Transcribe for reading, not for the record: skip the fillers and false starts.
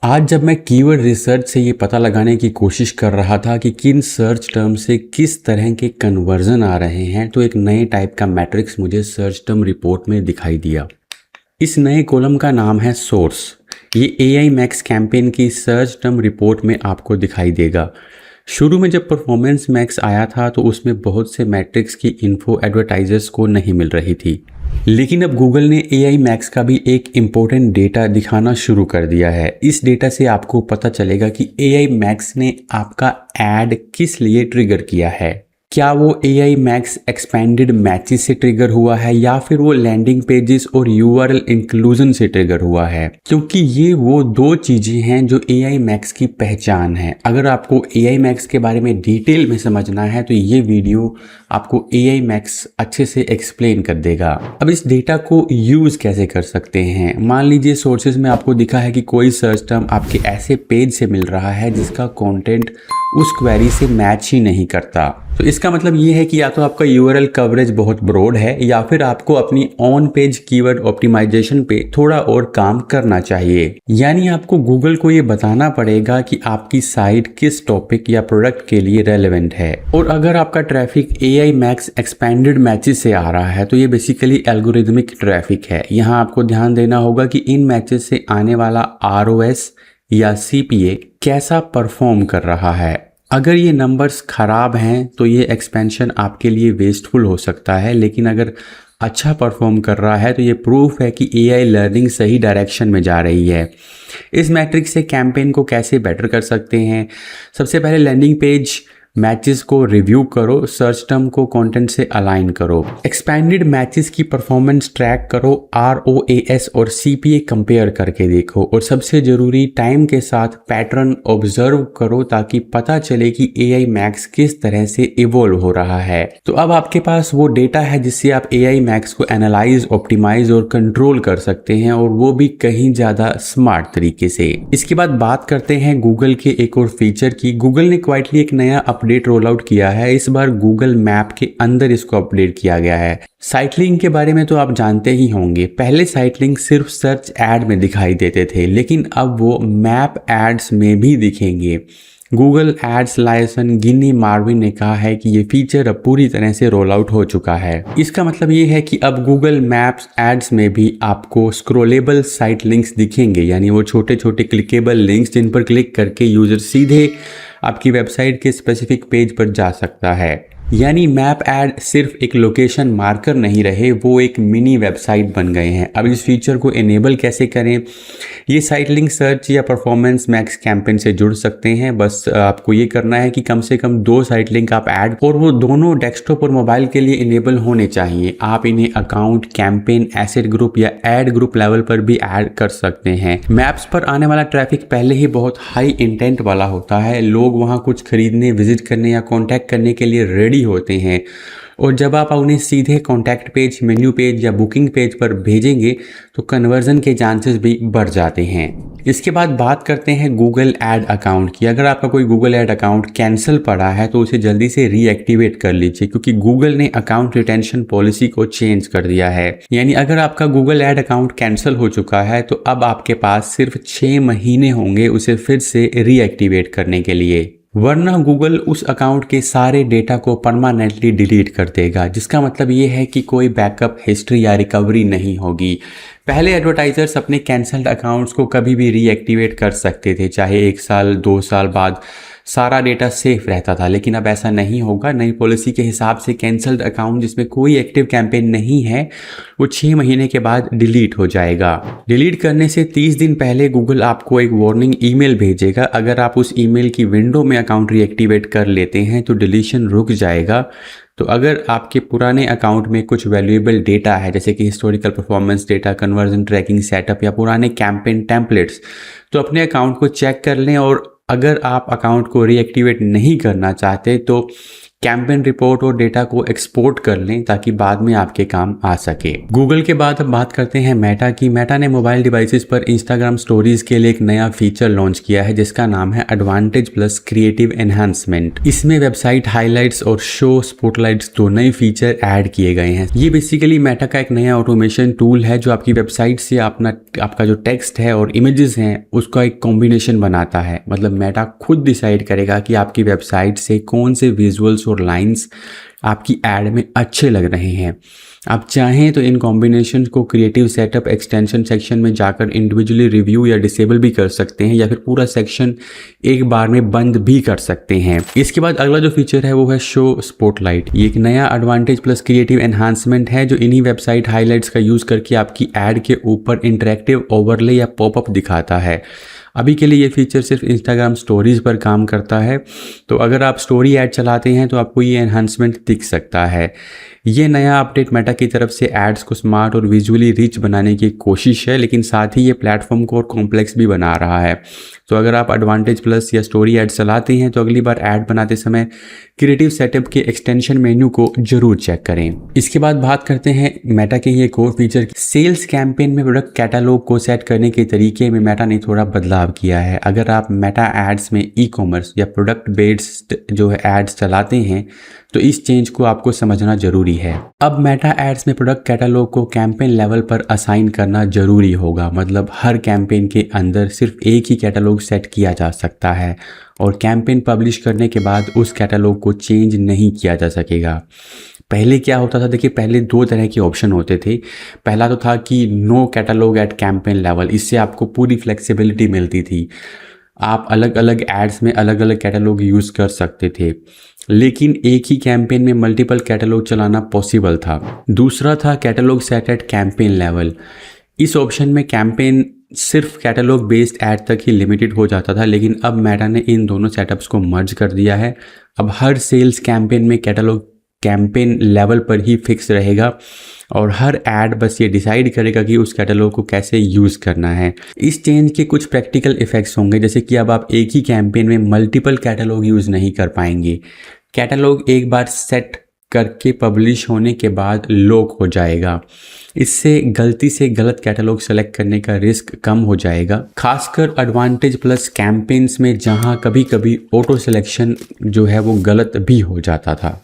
आज जब मैं कीवर्ड रिसर्च से ये पता लगाने की कोशिश कर रहा था कि किन सर्च टर्म से किस तरह के कन्वर्जन आ रहे हैं, तो एक नए टाइप का मैट्रिक्स मुझे सर्च टर्म रिपोर्ट में दिखाई दिया। इस नए कॉलम का नाम है सोर्स। ये AI मैक्स कैंपेन की सर्च टर्म रिपोर्ट में आपको दिखाई देगा। शुरू में जब परफॉर्मेंस मैक्स आया था तो उसमें बहुत से मैट्रिक्स की इन्फो एडवर्टाइजर्स को नहीं मिल रही थी, लेकिन अब गूगल ने AI मैक्स का भी एक इम्पोर्टेंट डेटा दिखाना शुरू कर दिया है। इस डेटा से आपको पता चलेगा कि AI मैक्स ने आपका ऐड किस लिए ट्रिगर किया है। क्या वो AI मैक्स एक्सपेंडेड मैचेस से ट्रिगर हुआ है या फिर वो लैंडिंग पेजेस और URL इंक्लूजन से ट्रिगर हुआ है, क्योंकि ये वो दो चीजें हैं जो AI मैक्स की पहचान है। अगर आपको AI मैक्स के बारे में डिटेल में समझना है तो ये वीडियो आपको AI मैक्स अच्छे से एक्सप्लेन कर देगा। अब इस डेटा को यूज कैसे कर सकते हैं। मान लीजिए सोर्सेज में आपको दिखा है कि कोई सर्च टर्म आपके ऐसे पेज से मिल रहा है जिसका कंटेंट उस क्वेरी से मैच ही नहीं करता, तो इसका मतलब ये है कि या तो आपका URL कवरेज बहुत ब्रॉड है या फिर आपको अपनी ऑन पेज कीवर्ड ऑप्टिमाइजेशन पे थोड़ा और काम करना चाहिए। यानी आपको गूगल को ये बताना पड़ेगा कि आपकी साइट किस टॉपिक या प्रोडक्ट के लिए रेलेवेंट है। और अगर आपका traffic AI max expanded matches से आ रहा है तो ये बेसिकली एल्गोरिथमिक ट्रैफिक है। यहाँ आपको ध्यान देना होगा कि इन मैचेस से आने वाला ROS या CPA कैसा परफॉर्म कर रहा है। अगर ये नंबर्स खराब हैं तो ये एक्सपेंशन आपके लिए वेस्टफुल हो सकता है, लेकिन अगर अच्छा परफॉर्म कर रहा है तो ये प्रूफ है कि AI लर्निंग सही डायरेक्शन में जा रही है। इस मैट्रिक्स से कैंपेन को कैसे बेटर कर सकते हैं। सबसे पहले लैंडिंग पेज मैचेस को रिव्यू करो, सर्च टर्म को कंटेंट से अलाइन करो, एक्सपेंडेड मैचेस की परफॉर्मेंस ट्रैक करो, ROAS और CPA कंपेयर करके देखो, और सबसे जरूरी टाइम के साथ पैटर्न ऑब्जर्व करो ताकि पता चले कि AI मैक्स किस तरह से इवॉल्व हो रहा है। तो अब आपके पास वो डेटा है जिससे आप AI मैक्स को एनालाइज, ऑप्टिमाइज और कंट्रोल कर सकते हैं, और वो भी कहीं ज्यादा स्मार्ट तरीके से। इसके बाद बात करते हैं गूगल के एक और फीचर की। गूगल ने क्वाइटली एक नया अपडेट रोल आउट किया है। इस बार गूगल मैप के अंदर इसको अपडेट किया गया है। साइट लिंक के बारे में तो आप जानते ही होंगे। पहले साइट लिंक सिर्फ सर्च एड में दिखाई देते थे, लेकिन अब वो मैप एड्स में भी दिखेंगे। गूगल एड्स लाइसन गिनी मार्विन ने कहा है कि ये फीचर अब पूरी तरह से रोल आउट हो चुका है। इसका मतलब ये है कि अब गूगल मैप्स एड्स में भी आपको स्क्रोलेबल साइट लिंक्स दिखेंगे, यानी वो छोटे छोटे क्लिकेबल लिंक्स जिन पर क्लिक करके यूजर सीधे आपकी वेबसाइट के स्पेसिफिक पेज पर जा सकता है। यानी मैप ऐड सिर्फ एक लोकेशन मार्कर नहीं रहे, वो एक मिनी वेबसाइट बन गए हैं। अब इस फीचर को इनेबल कैसे करें। ये साइट लिंक सर्च या परफॉर्मेंस मैक्स कैंपेन से जुड़ सकते हैं। बस आपको ये करना है कि कम से कम 2 साइट लिंक आप ऐड, और वो दोनों डेस्कटॉप और मोबाइल के लिए इनेबल होने चाहिए। आप इन्हें अकाउंट, कैंपेन, एसेट ग्रुप या एड ग्रुप लेवल पर भी ऐड कर सकते हैं। मैप्स पर आने वाला ट्रैफिक पहले ही बहुत हाई इंटेंट वाला होता है। लोग वहाँ कुछ खरीदने, विजिट करने या कॉन्टैक्ट करने के लिए रेडी होते हैं, और जब आप उन्हें सीधे कॉन्टैक्ट पेज, मेन्यू पेज या बुकिंग पेज पर भेजेंगे तो कन्वर्जन के चांसेस भी बढ़ जाते हैं। इसके बाद बात करते हैं गूगल ऐड अकाउंट की। अगर आपका कोई गूगल ऐड अकाउंट कैंसिल पड़ा है तो उसे जल्दी से रीएक्टिवेट कर लीजिए, क्योंकि गूगल ने अकाउंट रिटेंशन पॉलिसी को चेंज कर दिया है। यानी अगर आपका गूगल ऐड अकाउंट कैंसिल हो चुका है तो अब आपके पास सिर्फ 6 महीने होंगे उसे फिर से रीएक्टिवेट करने के लिए, वरना गूगल उस अकाउंट के सारे डेटा को परमानेंटली डिलीट कर देगा, जिसका मतलब ये है कि कोई बैकअप हिस्ट्री या रिकवरी नहीं होगी। पहले एडवर्टाइजर्स अपने कैंसल्ड अकाउंट्स को कभी भी रीएक्टिवेट कर सकते थे, चाहे 1 साल 2 साल बाद, सारा डेटा सेफ रहता था। लेकिन अब ऐसा नहीं होगा। नई पॉलिसी के हिसाब से कैंसल्ड अकाउंट जिसमें कोई एक्टिव कैंपेन नहीं है वो 6 महीने के बाद डिलीट हो जाएगा। डिलीट करने से 30 दिन पहले गूगल आपको एक वार्निंग ईमेल भेजेगा। अगर आप उस ईमेल की विंडो में अकाउंट रीएक्टिवेट कर लेते हैं तो डिलीशन रुक जाएगा। तो अगर आपके पुराने अकाउंट में कुछ वैल्यूएबल डेटा है, जैसे कि historical performance data, conversion tracking setup या पुराने कैंपेन टेम्पलेट्स, तो अपने अकाउंट को चेक कर लें। और अगर आप अकाउंट को रीएक्टिवेट नहीं करना चाहते तो कैंपेन रिपोर्ट और डेटा को एक्सपोर्ट कर लें ताकि बाद में आपके काम आ सके। गूगल के बाद अब बात करते हैं मेटा की। मेटा ने मोबाइल डिवाइसेस पर इंस्टाग्राम स्टोरीज के लिए एक नया फीचर लॉन्च किया है जिसका नाम है एडवांटेज प्लस क्रिएटिव एनहांसमेंट। इसमें वेबसाइट हाइलाइट्स और शो स्पॉटलाइट्स दो नए फीचर ऐड किए गए हैं। ये बेसिकली मेटा का एक नया ऑटोमेशन टूल है जो आपकी वेबसाइट से आपका जो टेक्स्ट है और इमेजेस हैं उसका एक कॉम्बिनेशन बनाता है। मतलब मेटा खुद डिसाइड करेगा कि आपकी वेबसाइट से कौन से विजुअल्स और लाइंस आपकी ऐड में अच्छे लग रहे हैं। आप चाहें तो इन कॉम्बिनेशन को क्रिएटिव सेटअप एक्सटेंशन सेक्शन में जाकर इंडिविजुअली रिव्यू या डिसेबल भी कर सकते हैं या फिर पूरा सेक्शन एक बार में बंद भी कर सकते हैं। इसके बाद अगला जो फीचर है वो है शो स्पॉटलाइट। ये एक नया एडवांटेज प्लस क्रिएटिव एनहांसमेंट है जो इन्हीं वेबसाइट हाइलाइट्स का यूज करके आपकी ऐड के ऊपर इंटरेक्टिव ओवरले या पॉपअप दिखाता है। अभी के लिए ये फीचर सिर्फ इंस्टाग्राम स्टोरीज पर काम करता है, तो अगर आप स्टोरी ऐड चलाते हैं तो आपको ये एनहांसमेंट दिख सकता है। ये नया अपडेट मेटा की तरफ से एड्स को स्मार्ट और विजुअली रिच बनाने की कोशिश है, लेकिन साथ ही ये प्लेटफॉर्म को और कॉम्प्लेक्स भी बना रहा है। तो अगर आप एडवांटेज प्लस या स्टोरी ऐड चलाते हैं तो अगली बार ऐड बनाते समय क्रिएटिव सेटअप के एक्सटेंशन मेन्यू को जरूर चेक करें। इसके बाद बात करते हैं मेटा के ये कोर फीचर की। सेल्स कैंपेन में प्रोडक्ट कैटलॉग को सेट करने के तरीके में मेटा ने थोड़ा बदलाव किया है। अगर आप मेटा एड्स में ई कॉमर्स या प्रोडक्ट बेस्ड जो है एड्स चलाते हैं तो इस चेंज को आपको समझना जरूरी है। अब मेटा एड्स में प्रोडक्ट कैटलॉग को कैंपेन लेवल पर असाइन करना जरूरी होगा। मतलब हर कैंपेन के अंदर सिर्फ एक ही कैटलॉग सेट किया जा सकता है और कैंपेन पब्लिश करने के बाद उस कैटलॉग को चेंज नहीं किया जा सकेगा। पहले क्या होता था, देखिए पहले दो तरह के ऑप्शन होते थे। पहला तो था कि no catalogue at campaign level, इससे आपको पूरी फ्लेक्सिबिलिटी मिलती थी। आप अलग अलग एड्स में अलग अलग कैटलॉग यूज़ कर सकते थे, लेकिन एक ही कैंपेन में मल्टीपल कैटलॉग चलाना पॉसिबल था। दूसरा था catalogue set at campaign level. इस ऑप्शन में कैंपेन सिर्फ कैटलॉग बेस्ड ऐड तक ही लिमिटेड हो जाता था, लेकिन अब मेटा ने इन दोनों सेटअप्स को मर्ज कर दिया है। अब हर सेल्स कैंपेन में कैटलॉग कैंपेन लेवल पर ही फिक्स रहेगा और हर ऐड बस ये डिसाइड करेगा कि उस कैटलॉग को कैसे यूज़ करना है। इस चेंज के कुछ प्रैक्टिकल इफेक्ट्स होंगे, जैसे कि अब आप एक ही कैंपेन में मल्टीपल कैटलॉग यूज़ नहीं कर पाएंगे। कैटलॉग एक बार सेट करके पब्लिश होने के बाद लॉक हो जाएगा। इससे गलती से गलत कैटलॉग सेलेक्ट करने का रिस्क कम हो जाएगा, खासकर एडवांटेज प्लस कैंपेन्स में जहां कभी कभी ऑटो सिलेक्शन जो है वो गलत भी हो जाता था।